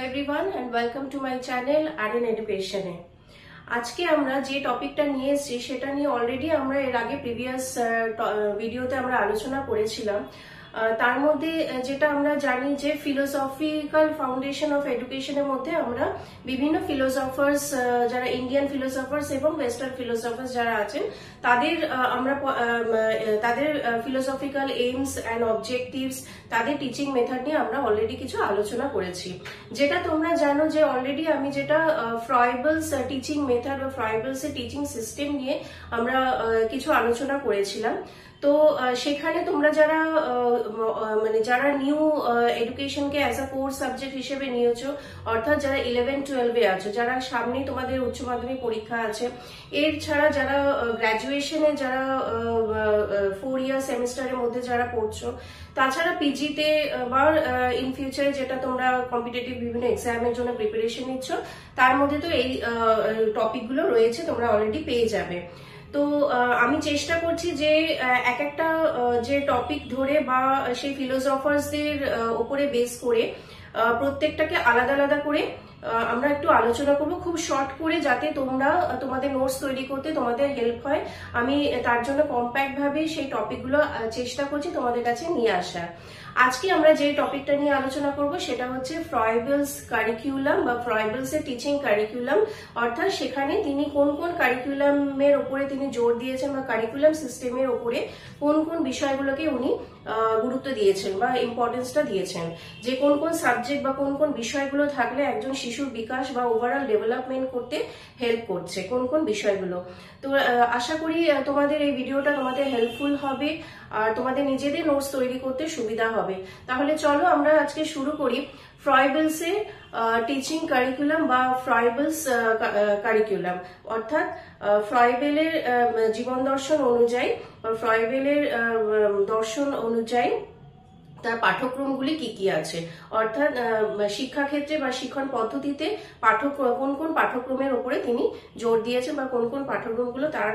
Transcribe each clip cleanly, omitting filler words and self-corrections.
everyone and welcome to my channel RN Education এ আজকে আমরা যে টপিকটা নিয়ে এসেছি সেটা নিয়ে অলরেডি আমরা এর আগে প্রিভিয়াস ভিডিওতে আমরা আলোচনা করেছিলাম। তার মধ্যে যেটা আমরা জানি যে ফিলোসফিক্যাল ফাউন্ডেশন অফ এডুকেশনের মধ্যে আমরা বিভিন্ন ফিলোসফার্স যারা ইন্ডিয়ান ফিলোসফার্স এবং ওয়েস্টার্ন ফিলোসফার্স যারা আছেন তাদের আমরা তাদের ফিলোসফিক্যাল এইমস অ্যান্ড অবজেক্টিভস তাদের টিচিং মেথড নিয়ে আমরা অলরেডি কিছু আলোচনা করেছি। যেটা তোমরা জানো যে অলরেডি আমি যেটা ফ্রয়েবলস টিচিং মেথড বা ফ্রয়েবলস এর টিচিং সিস্টেম নিয়ে আমরা কিছু আলোচনা করেছিলাম। তো সেখানে তোমরা যারা মানে যারা নিউ এডুকেশনকে অ্যাজ আ কোর্স সাবজেক্ট হিসেবে নিয়েছো, অর্থাৎ যারা 11-12 এ আছো, যারা সামনেই তোমাদের উচ্চ মাধ্যমিক পরীক্ষা আছে, এর ছাড়া যারা গ্র্যাজুয়েশনে যারা 4 ইয়ার সেমিস্টারের মধ্যে যারা পড়ছো, তাছাড়া পিজিতে বা ইন ফিউচারে যেটা তোমরা কম্পিটিটিভ বিভিন্ন এক্সামের জন্য প্রিপারেশন নিচ্ছ, তার মধ্যে তো এই টপিকগুলো রয়েছে, তোমরা অলরেডি পেয়ে যাবে। তো আমি চেষ্টা করছি যে এক একটা যে টপিক ধরে বা সেই ফিলোসফার্সদের উপরে বেস করে প্রত্যেকটাকে আলাদা আলাদা করে আমরা একটু আলোচনা করবো খুব শর্ট করে, যাতে তোমরা তোমাদের নোটস তৈরি করতে তোমাদের হেল্প হয়। আমি তার জন্য কম্প্যাক্ট ভাবে সেই টপিকগুলো চেষ্টা করছি তোমাদের কাছে নিয়ে আসার। আজকে আমরা যে টপিকটা নিয়ে আলোচনা করব সেটা হচ্ছে ফ্রয়েবলস কারিকুলাম বা ফ্রয়েবলস এর টিচিং কারিকুলাম, অর্থাৎ সেখানে তিনি কোন কোন কারিকুলামের উপরে তিনি জোর দিয়েছেন বা কারিকুলাম সিস্টেমের উপরে কোন কোন বিষয়গুলোকে উনি গুরুত্ব দিয়েছেন বা ইম্পর্টেন্সটা দিয়েছেন, যে কোন কোন সাবজেক্ট বা কোন কোন বিষয়গুলো থাকলে একজন শিশুর বিকাশ বা ওভারঅল ডেভেলপমেন্ট করতে হেল্প করছে, কোন কোন বিষয়গুলো। তো আশা করি তোমাদের এই ভিডিওটা তোমাদের হেল্পফুল হবে আর তোমাদের নিজেদের নোটস তৈরি করতে সুবিধা হবে। তাহলে চলো আমরা আজকে শুরু করি ফ্রয়েবলস এর টিচিং কারিকুলাম বা ফ্রয়েবলস কারিকুলাম, অর্থাৎ ফ্রয়েবেলের জীবন দর্শন অনুযায়ী বা ফ্রয়েবেলের দর্শন অনুযায়ী তার পাঠ্যক্রমগুলি কি কি আছে, অর্থাৎ শিক্ষাক্ষেত্রে বা শিক্ষণ পদ্ধতিতে কোন কোন পাঠ্যক্রমের উপরে তিনি জোর দিয়েছেন বা কোন কোন পাঠ্যক্রমগুলো তার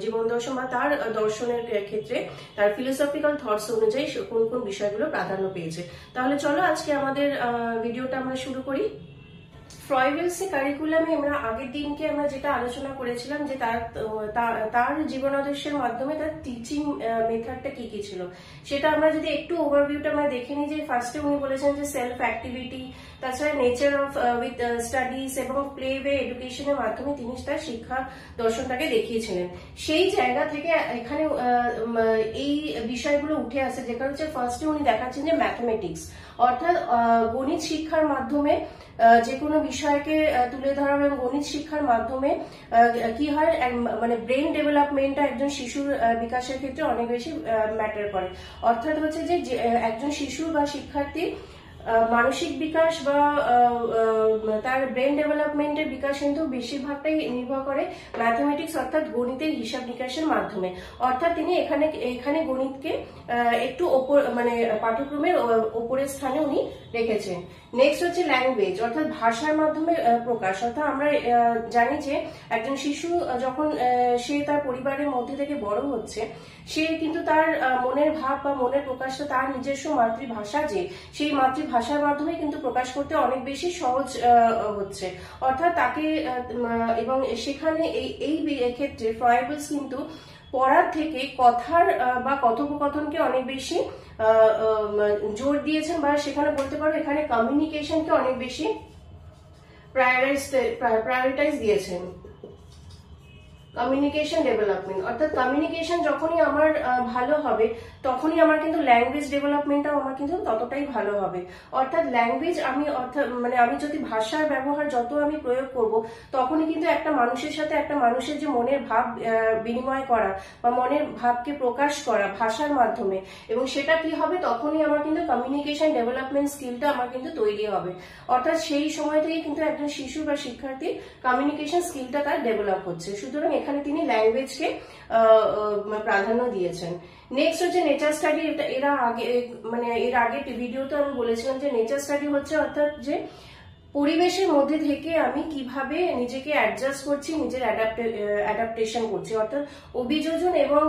জীবন দর্শন বা তার দর্শনের ক্ষেত্রে তার ফিলোসফিক্যাল থটস অনুযায়ী কোন কোন বিষয়গুলো প্রাধান্য পেয়েছে। তাহলে চলো আজকে আমাদের ভিডিওটা আমরা শুরু করি। ফ্রয়েবলস এর কারিকুলামে আমরা আগের দিনকে আমরা যেটা আলোচনা করেছিলাম যে তার জীবনাদর্শের মাধ্যমে তার টিচিং মেথডটা কি কি ছিল, সেটা আমরা যদি একটু ওভারভিউটা আমরা দেখে নিই। যে ফার্স্টে উনি বলেছেন যে সেলফ অ্যাক্টিভিটি, তাছাড়া নেচার অফ উইথ স্টাডিজ এবং প্লে ওয়ে এডুকেশনের মাধ্যমে তিনি তার শিক্ষা দর্শনটাকে দেখিয়েছিলেন। সেই জায়গা থেকে এখানে এই বিষয়গুলো উঠে আসে, যেটা হচ্ছে ফার্স্টে উনি দেখাচ্ছেন যে ম্যাথমেটিক্স, অর্থাৎ গণিত শিক্ষার মাধ্যমে যে কোনো বিষয়কে তুলে ধরা এবং গণিত শিক্ষার মাধ্যমে কি হয়, মানে ব্রেন ডেভেলপমেন্টটা একজন শিশুর বিকাশের ক্ষেত্রে অনেক বেশি ম্যাটার করে। অর্থাৎ হচ্ছে যে একজন শিশু বা শিক্ষার্থী মানসিক বিকাশ বা তার ব্রেন ডেভেলপমেন্টের বিকাশ কিন্তু বেশিরভাগটাই নির্ভর করে ম্যাথমেটিক্স অর্থাৎ গণিতের হিসাব নিকাশের মাধ্যমে। অর্থাৎ তিনি এখানে গণিতকে একটু মানে পাঠ্যক্রমের ওপরের স্থানে উনি রেখেছেন। নেক্সট হচ্ছে ল্যাঙ্গুয়েজ, অর্থাৎ ভাষার মাধ্যমে প্রকাশ। অর্থাৎ আমরা জানি যে একজন শিশু যখন সে তার পরিবারের মধ্যে থেকে বড় হচ্ছে, সে কিন্তু তার মনের ভাব বা মনের প্রকাশটা তার নিজস্ব মাতৃভাষা, যে সেই মাতৃভাষার মাধ্যমে কিন্তু প্রকাশ করতে অনেক বেশি সহজ হচ্ছে। অর্থাৎ তাকে এবং সেখানে এই ক্ষেত্রে ফ্রয়েবলস কিন্তু পড়ার থেকে কথার বা কথোপকথনকে অনেক বেশি জোর দিয়েছেন, বা সেখানে বলতে পারো এখানে কমিউনিকেশনকে অনেক বেশি প্রায়োরিটাইজ দিয়েছেন। কমিউনিকেশন ডেভেলপমেন্ট, অর্থাৎ কমিউনিকেশন যখনই আমার ভালো হবে তখনই আমার কিন্তু ল্যাঙ্গুয়েজ ডেভেলপমেন্টটাও আমার কিন্তু ততটাই ভালো হবে। অর্থাৎ ল্যাঙ্গুয়েজ আমি যদি ভাষার ব্যবহার যত আমি প্রয়োগ করব, তখনই কিন্তু একটা মানুষের সাথে একটা মানুষের যে মনের ভাব বিনিময় করা বা মনের ভাবকে প্রকাশ করা ভাষার মাধ্যমে, এবং সেটা কি হবে, তখনই আমার কিন্তু কমিউনিকেশন ডেভেলপমেন্ট স্কিলটা আমার কিন্তু তৈরি হবে। অর্থাৎ সেই সময় থেকে কিন্তু একজন শিশু বা শিক্ষার্থী কমিউনিকেশন স্কিলটা তার ডেভেলপ হচ্ছে। সুতরাং এখানে তিনি ল্যাঙ্গুয়েজকে প্রাধান্য দিয়েছেন। নেক্সট হচ্ছে নেচার স্টাডি। এর আগে ভিডিওতে আমি বলেছিলাম যে নেচার স্টাডি হচ্ছে অর্থাৎ যে পরিবেশের মধ্যে থেকে আমি কিভাবে নিজেকে অ্যাডজাস্ট করছি, নিজের অ্যাডাপ্টেশন করছি, অর্থাৎ অভিযোজন এবং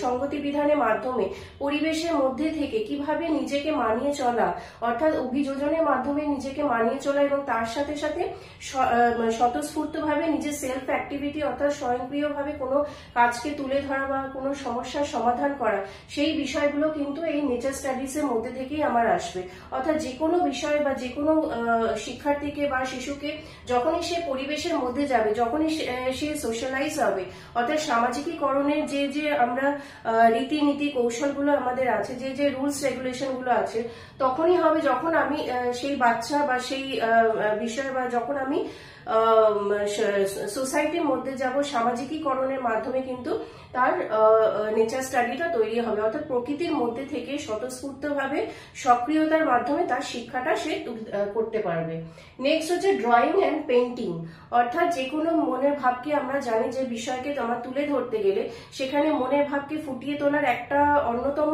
সংগতি বিধানের মাধ্যমে পরিবেশের মধ্যে থেকে কিভাবে নিজেকে মানিয়ে চলা, অর্থাৎ অভিযোজনের মাধ্যমে নিজেকে মানিয়ে চলা এবং তার সাথে সাথে স্বতঃস্ফূর্তভাবে নিজের সেলফ অ্যাক্টিভিটি অর্থাৎ স্বয়ংক্রিয়ভাবে কোনো কাজকে তুলে ধরা বা কোনো সমস্যার সমাধান করা, সেই বিষয়গুলো কিন্তু এই নেচার স্টাডিজের মধ্যে থেকেই আমার আসবে। অর্থাৎ যে কোনো বিষয় বা যে কোনো শিক্ষার্থীকে বা শিশুকে যখনই সে পরিবেশের মধ্যে যাবে, যখনই সে সোশ্যালাইজ হবে, অর্থাৎ সামাজিকীকরণের যে যে আমরা রীতিনীতি কৌশলগুলো আমাদের আছে, যে যে রুলস রেগুলেশন গুলো আছে, তখনই হবে যখন আমি সেই বাচ্চা বা সেই বিষয় বা যখন আমি সোসাইটির মধ্যে যাব, সামাজিকীকরণের মাধ্যমে কিন্তু তার নেচার স্টাডিটা তৈরি হবে। অর্থাৎ প্রকৃতির মধ্যে থেকে স্বতঃস্ফূর্তভাবে সক্রিয়তার মাধ্যমে তার শিক্ষাটা সে করতে পারবে। নেক্সট হচ্ছে ড্রয়িং অ্যান্ড পেন্টিং, অর্থাৎ যে কোনো মনের ভাবকে আমরা জানি যে বিষয়কে আমরা তুলে ধরতে গেলে সেখানে মনের ভাবকে ফুটিয়ে তোলার একটা অন্যতম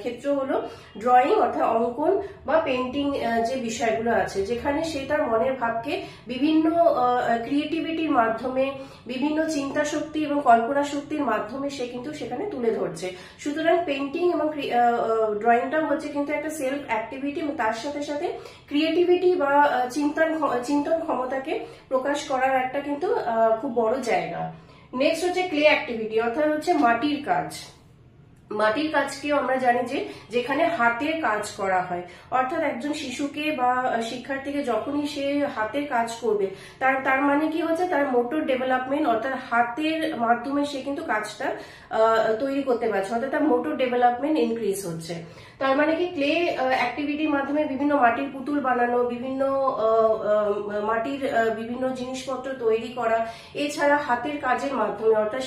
ক্ষেত্র হলো ড্রয়িং অর্থাৎ অঙ্কন বা পেন্টিং যে বিষয়গুলো আছে, যেখানে সে তার মনের ভাবকে বিভিন্ন ক্রিয়েটিভিটির মাধ্যমে, বিভিন্ন চিন্তা শক্তি এবং কল্পনা শক্তির মাধ্যমে সে কিন্তু সেখানে তুলে ধরছে। সুতরাং পেন্টিং এবং ড্রয়িংটাও হচ্ছে কিন্তু একটা সেলফ অ্যাক্টিভিটি এবং তার সাথে সাথে ক্রিয়েটিভিটি বা চিন্তন ক্ষমতাকে প্রকাশ করার একটা কিন্তু খুব বড় জায়গা। নেক্সট হচ্ছে ক্লে অ্যাক্টিভিটি, অর্থাৎ হচ্ছে মাটির কাজ। মাটির কাজকেও আমরা জানি যে যেখানে হাতের কাজ করা হয়, অর্থাৎ একজন শিশুকে বা শিক্ষার্থীকে যখনই সে হাতের কাজ করবে তার মানে কি হচ্ছে, তার মোটর ডেভেলপমেন্ট অর্থাৎ হাতের মাধ্যমে সে কিন্তু কাজটা তৈরি করতে পারছে, অর্থাৎ তার মোটর ডেভেলপমেন্ট ইনক্রিজ হচ্ছে। তার মানে কি ক্লে অ্যাক্টিভিটির মাধ্যমে বিভিন্ন মাটির পুতুল বানানো, বিভিন্ন মাটির বিভিন্ন জিনিসপত্র তৈরি করা, এছাড়া হাতের কাজের মাধ্যমে, অর্থাৎ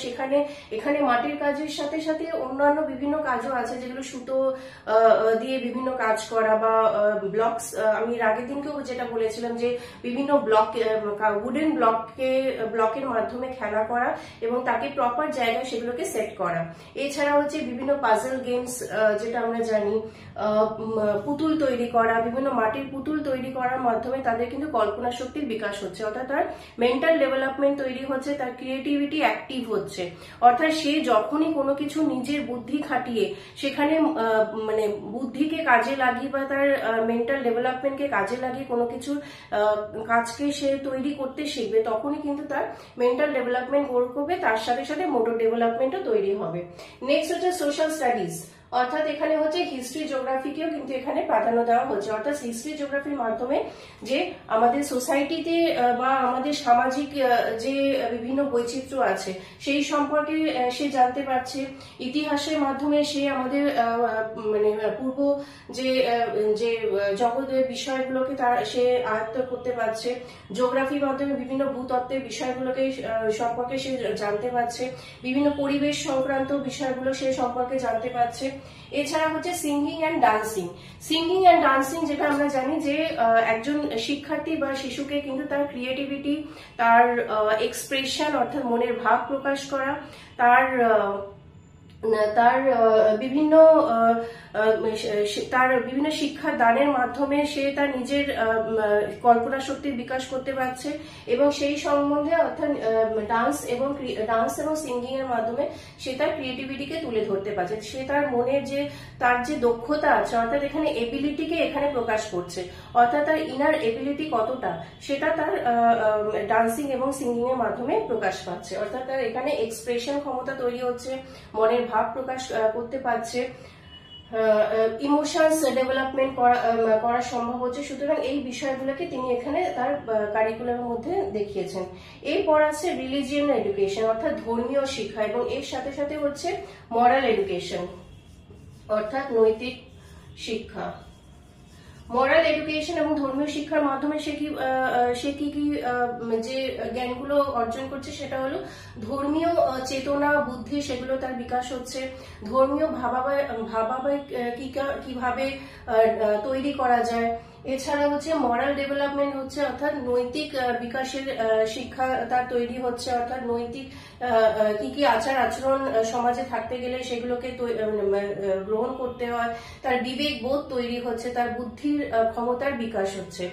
এখানে মাটির কাজের সাথে সাথে অন্যান্য বিভিন্ন কাজও আছে যেগুলো সুতো দিয়ে বিভিন্ন কাজ করা বা ব্লকস, আমি আগের দিনকেও যেটা বলেছিলাম যে বিভিন্ন উডেন ব্লকের মাধ্যমে খেলা করা এবং তাকে প্রপার জায়গায় সেগুলোকে সেট করা। এছাড়া হচ্ছে বিভিন্ন পাজল গেমস, যেটা আমরা জানি, পুতুল তৈরি করা, বিভিন্ন মাটির পুতুল তৈরি করার মাধ্যমে তাদের কিন্তু কল্পনা শক্তির বিকাশ হচ্ছে, অর্থাৎ তার মেন্টাল ডেভেলপমেন্ট তৈরি হচ্ছে, তার ক্রিয়েটিভিটি অ্যাক্টিভ হচ্ছে। অর্থাৎ সে যখনই কোনো কিছু নিজের বুদ্ধি খাটিয়ে সেখানে মানে বুদ্ধিকে কাজে লাগিয়ে বা তার মেন্টাল ডেভেলপমেন্টকে কাজে লাগিয়ে কোনো কিছু কাজকে সে তৈরি করতে শিখবে, তখনই কিন্তু তার মেন্টাল ডেভেলপমেন্ট গ্রো করবে, তার সাথে সাথে মোটর ডেভেলপমেন্টও তৈরি হবে। নেক্সট হচ্ছে সোশ্যাল স্টাডিজ, অর্থাৎ এখানে হচ্ছে হিস্ট্রি জিওগ্রাফিকেও কিন্তু এখানে প্রাধান্য দেওয়া হচ্ছে। অর্থাৎ হিস্ট্রি জিওগ্রাফির মাধ্যমে যে আমাদের সোসাইটিতে বা আমাদের সামাজিক যে বিভিন্ন বৈচিত্র্য আছে সেই সম্পর্কে সে জানতে পারছে। ইতিহাসের মাধ্যমে সে আমাদের মানে পূর্ব যে যে জগতের বিষয়গুলোকে সে আয়ত্ত করতে পারছে। জিওগ্রাফির মাধ্যমে বিভিন্ন ভূতত্ত্বের বিষয়গুলোকে সম্পর্কে সে জানতে পারছে, বিভিন্ন পরিবেশ সংক্রান্ত বিষয়গুলো সে সম্পর্কে জানতে পারছে। এছাড়া হচ্ছে সিঙ্গিং অ্যান্ড ডান্সিং, যেটা আমরা জানি যে একজন শিক্ষার্থী বা শিশুকে কিন্তু তার ক্রিয়েটিভিটি, তার এক্সপ্রেশন অর্থাৎ মনের ভাব প্রকাশ করা, তার বিভিন্ন শিক্ষা দানের মাধ্যমে সে তার নিজের কল্পনা শক্তির বিকাশ করতে পারছে এবং সেই সম্বন্ধে অর্থাৎ ডান্স এবং সিঙ্গিং এর মাধ্যমে সে তার ক্রিয়েটিভিটিকে তুলে ধরতে পারছে। সে তার মনের তার যে দক্ষতা আছে, অর্থাৎ এখানে এবিলিটিকে এখানে প্রকাশ করছে, অর্থাৎ তার ইনার এবিলিটি কতটা সেটা তার ডান্সিং এবং সিঙ্গিং এর মাধ্যমে প্রকাশ পাচ্ছে। অর্থাৎ তার এখানে এক্সপ্রেশন ক্ষমতা তৈরি হচ্ছে, মনের ভাব প্রকাশ করতে পারছে, ইমোশনস ডেভেলপমেন্ট করা সম্ভব হচ্ছে। সুতরাং এই বিষয়গুলোকে তিনি এখানে তার কারিকুলামের মধ্যে দেখিয়েছেন। এরপর আছে রিলিজিয়ান এডুকেশন, অর্থাৎ ধর্মীয় শিক্ষা, এবং এর সাথে সাথে হচ্ছে মরাল এডুকেশন অর্থাৎ নৈতিক শিক্ষা। মরাল এডুকেশন এবং ধর্মীয় শিক্ষার মাধ্যমে সে কি যে জ্ঞানগুলো অর্জন করছে সেটা হলো ধর্মীয় চেতনা, বুদ্ধি, সেগুলো তার বিকাশ হচ্ছে। ধর্মীয় ভাবাবেগ কিভাবে তৈরি করা যায়, এছাড়া হচ্ছে মরাল ডেভেলপমেন্ট হচ্ছে, অর্থাৎ নৈতিক বিকাশের শিক্ষা তার তৈরি হচ্ছে, অর্থাৎ নৈতিক কি কি আচার আচরণ সমাজে থাকতে গেলে সেগুলোকে গ্রহণ করতে হয়, তার বিবেক বোধ তৈরি হচ্ছে, তার বুদ্ধির ক্ষমতার বিকাশ হচ্ছে।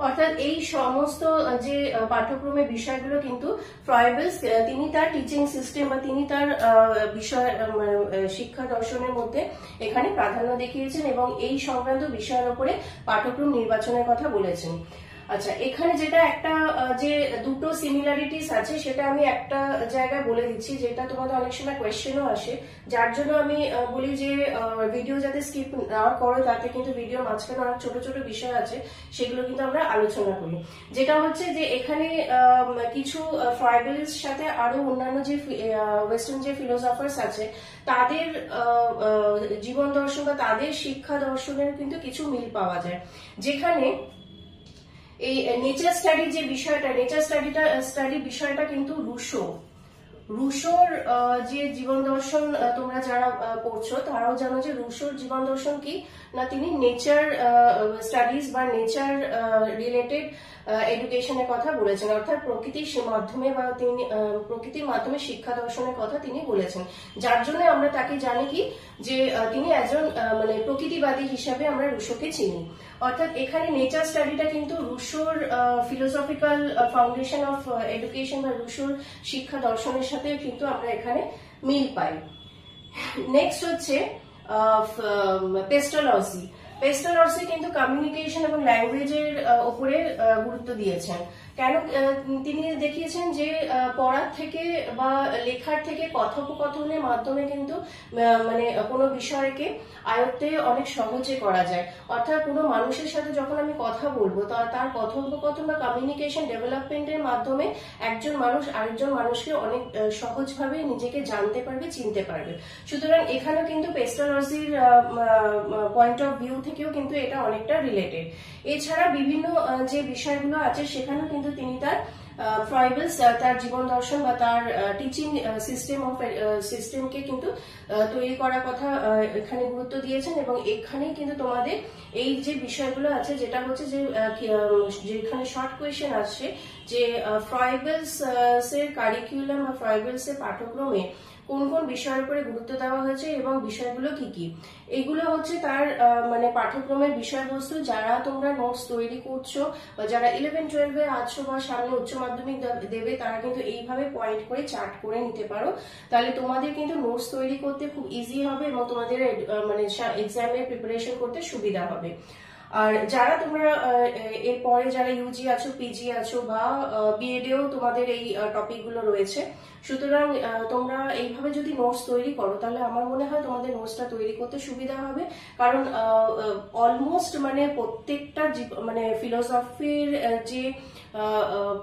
অর্থাৎ এই সমস্ত যে পাঠ্যক্রমের বিষয়গুলো কিন্তু ফ্রয়েবেলস তিনি তার টিচিং সিস্টেম বা তিনি তার বিষয় শিক্ষা দর্শনের মধ্যে এখানে প্রাধান্য দেখিয়েছেন এবং এই সংক্রান্ত বিষয়ের উপরে পাঠ্যক্রম নির্বাচনের কথা বলেছেন। আচ্ছা, এখানে যেটা একটা যে দুটো সিমিলারিটিস আছে সেটা আমি একটা জায়গায় বলে দিচ্ছি, যেটা তোমাদের অনেক সময় কোয়েশ্চেনও আসে, যার জন্য আমি বলি যে ভিডিও যাতে স্কিপ না করো, তাতে কিন্তু ভিডিও মাঝখানে অনেক ছোট ছোট বিষয় আছে সেগুলো কিন্তু আমরা আলোচনা করি। যেটা হচ্ছে যে এখানে কিছু ফ্রয়েবেলস সাথে আরো অন্যান্য যে ওয়েস্টার্ন যে ফিলোসফার্স আছে তাদের জীবন দর্শন বা তাদের শিক্ষা দর্শনের কিন্তু কিছু মিল পাওয়া যায়। যেখানে এই নেচার স্টাডি যে বিষয়টা, নেচার স্টাডি বিষয়টা কিন্তু রুশোর যে জীবন দর্শন তোমরা যারা পড়ছো তারাও জানো যে রুশোর জীবন দর্শন কি না, তিনি নেচার স্টাডিজ বা নেচার রিলেটেড এডুকেশনের কথা বলেছেন, অর্থাৎ প্রকৃতির মাধ্যমে বা তিনি প্রকৃতির মাধ্যমে শিক্ষা দর্শনের কথা তিনি বলেছেন, যার জন্য আমরা তাকে জানি কি যে তিনি একজন মানে প্রকৃতিবাদী হিসাবে আমরা রুশোকে চিনি। অর্থাৎ এখানে নেচার স্টাডিটা কিন্তু রুশোর ফিলোসফিক্যাল ফাউন্ডেশন অফ এডুকেশন বা রুশোর শিক্ষা দর্শনের সাথে কিন্তু আমরা এখানে মিল পাই। নেক্সট হচ্ছে পেস্টালজি কিন্তু কমিউনিকেশন এবং ল্যাঙ্গুয়েজের উপরে গুরুত্ব দিয়েছেন। কেন তিনি দেখিয়েছেন যে পড়ার থেকে বা লেখার থেকে কথোপকথনের মাধ্যমে কিন্তু মানে কোনো বিষয়কে আয়ত্তে অনেক সহজে করা যায়। অর্থাৎ কোনো মানুষের সাথে যখন আমি কথা বলবো তার কথোপকথন বা কমিউনিকেশন ডেভেলপমেন্টের মাধ্যমে একজন মানুষ আরেকজন মানুষকে অনেক সহজভাবে নিজেকে জানতে পারবে, চিনতে পারবে। সুতরাং এখানেও কিন্তু পেস্টালজির পয়েন্ট অফ ভিউ থেকেও কিন্তু এটা অনেকটা রিলেটেড। এছাড়া বিভিন্ন যে বিষয়গুলো আছে সেখানেও কিন্তু তিনি তার ফ্রয়েবেলস তার জীবন দর্শন বা তার টিচিং সিস্টেমকে কিন্তু তৈরি করার কথা এখানে গুরুত্ব দিয়েছেন। এবং এখানেই কিন্তু তোমাদের এই যে বিষয়গুলো আছে, যেটা হচ্ছে যে যেখানে শর্ট কোয়েশ্চেন আসছে যে ফ্রয়েবেলস এর কারিকুলাম বা ফ্রয়েবেলস এর পাঠ্যক্রমে কোন কোন বিষয়ের উপরে গুরুত্ব দেওয়া হয়েছে এবং বিষয়গুলো কি কি, এগুলো হচ্ছে তার মানে পাঠ্যক্রমের বিষয়বস্তু। যারা তোমরা নোটস তৈরি করছো বা যারা 11-12 আছো বা সামনে উচ্চ মাধ্যমিক দেবে তারা কিন্তু এইভাবে পয়েন্ট করে চার্ট করে নিতে পারো, তাহলে তোমাদের কিন্তু নোটস তৈরি করতে খুব ইজি হবে এবং তোমাদের মানে এক্সামের প্রিপারেশন করতে সুবিধা হবে। আর যারা তোমরা এরপরে যারা ইউজি আছো, পিজি আছো বা বিএডেও তোমাদের এই টপিকগুলো রয়েছে, সুতরাং তোমরা এইভাবে যদি নোটস তৈরি করো তাহলে আমার মনে হয় তোমাদের নোটসটা তৈরি করতে সুবিধা হবে। কারণ অলমোস্ট মানে প্রত্যেকটা মানে ফিলোসফির যে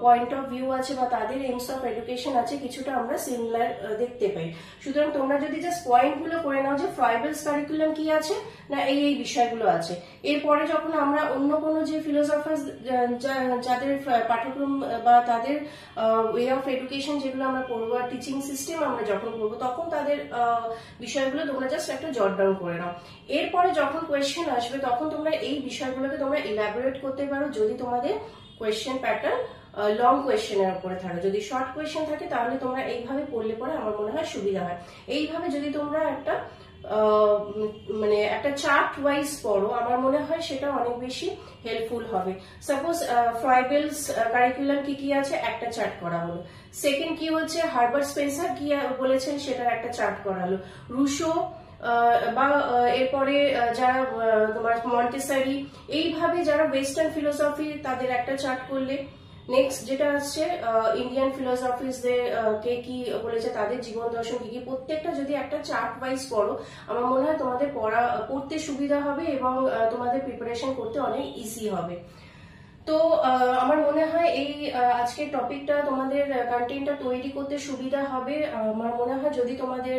পয়েন্ট অফ ভিউ আছে বা তাদের এইমস অফ এডুকেশন আছে কিছুটা আমরা সিমিলার দেখতে পাই। সুতরাং তোমরা যদি জাস্ট পয়েন্টগুলো করে নাও যে ফ্রয়েবেলস কারিকুলাম কি আছে না এই এই বিষয়গুলো আছে, এরপরে যখন আমরা অন্য কোনো যে ফিলোসফার্স যাদের পাঠ্যক্রম বা তাদের ওয়ে অফ এডুকেশন যেগুলো আমরা পড়বো আর টিচিং সিস্টেম আমরা যখন পড়বো তখন তাদের বিষয়গুলো তোমরা জাস্ট একটা জট ডাউন করে নাও। এরপরে যখন কোয়েশ্চেন আসবে তখন তোমরা এই বিষয়গুলোকে তোমরা ইলাবোরেট করতে পারো যদি তোমাদের কোয়েশ্চেন প্যাটার্ন লং কোয়েশ্চেনের উপরে থাকে। যদি শর্ট কোয়েশ্চেন থাকে তাহলে তোমরা এইভাবে পড়লে পরে আমার মনে হয় সুবিধা হয়। এইভাবে যদি তোমরা একটা মানে একটা চার্ট ওয়াইজ পড়ো আমার মনে হয় সেটা অনেক বেশি হেল্পফুল হবে। সাপোজ ফ্রয়েবেলস কারিকুলাম কি কি আছে একটা চার্ট করা হলো, সেকেন্ড কি হচ্ছে হার্বার্ট স্পেন্সার কি বলেছেন সেটার একটা চার্ট করা হলো, রুশো বা এরপরে যারা তোমার মন্টেসরি, এইভাবে যারা ওয়েস্টার্ন ফিলোসফি তাদের একটা চার্ট করলে। নেক্সট যেটা আসছে ইন্ডিয়ান ফিলোসফিসদের কে কি বলেছে তাদের জীবন দর্শন কি কি, প্রত্যেকটা যদি একটা চার্ট ওয়াইজ পড়ো আমার মনে হয় তোমাদের পড়তে সুবিধা হবে এবং তোমাদের প্রিপারেশন করতে অনেক ইজি হবে। তো আমার মনে হয় এই আজকের টপিকটা তোমাদের কন্টেন্টটা তৈরি করতে সুবিধা হবে। আমার মনে হয় যদি তোমাদের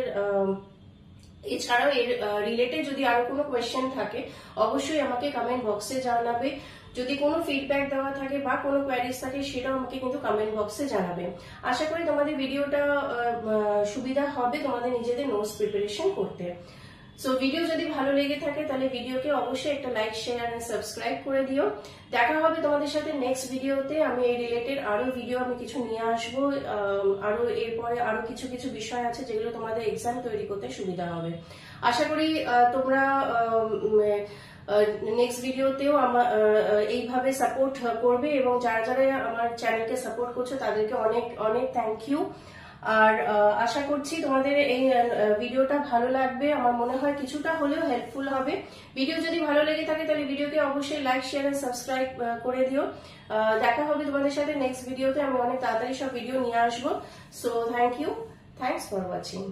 এছাড়াও এর রিলেটেড যদি আরো কোনো কোয়েশ্চেন থাকে অবশ্যই আমাকে কমেন্ট বক্সে জানাবে। যদি কোনো ফিডব্যাক দেওয়া থাকে বা কোনো কোয়ারিজ থাকে সেটাও আমাকে কিন্তু কমেন্ট বক্সে জানাবে। আশা করি তোমাদের ভিডিওটা সুবিধা হবে তোমাদের নিজেদের নোটস প্রিপারেশন করতে। সো ভিডিও যদি ভালো লেগে থাকে তাহলে ভিডিওকে অবশ্যই একটা লাইক, শেয়ার এন্ড সাবস্ক্রাইব করে দিও। দেখা হবে তোমাদের সাথে নেক্সট ভিডিওতে। আমি এই রিলেটেড আরো ভিডিও আমি কিছু নিয়ে আসবো, আরো এরপরে আরো কিছু কিছু বিষয় আছে যেগুলো তোমাদের এক্সাম তৈরি করতে সুবিধা হবে। আশা করি তোমরা নেক্সট ভিডিওতেও আমার এইভাবে সাপোর্ট করবে, এবং যারা যারা আমার চ্যানেলকে সাপোর্ট করছো তাদেরকে অনেক অনেক থ্যাংক ইউ। আর আশা করছি তোমাদের এই ভিডিওটা ভালো লাগবে, আমার মনে হয় কিছুটা হলেও হেল্পফুল হবে। ভিডিও যদি ভালো লেগে থাকে তাহলে ভিডিওকে অবশ্যই লাইক, শেয়ার এন্ড সাবস্ক্রাইব করে দিও। দেখা হবে তোমাদের সাথে নেক্সট ভিডিওতে। আমি অনেক তাড়াতাড়ি সব ভিডিও নিয়ে আসবো। So thank you, thanks for watching.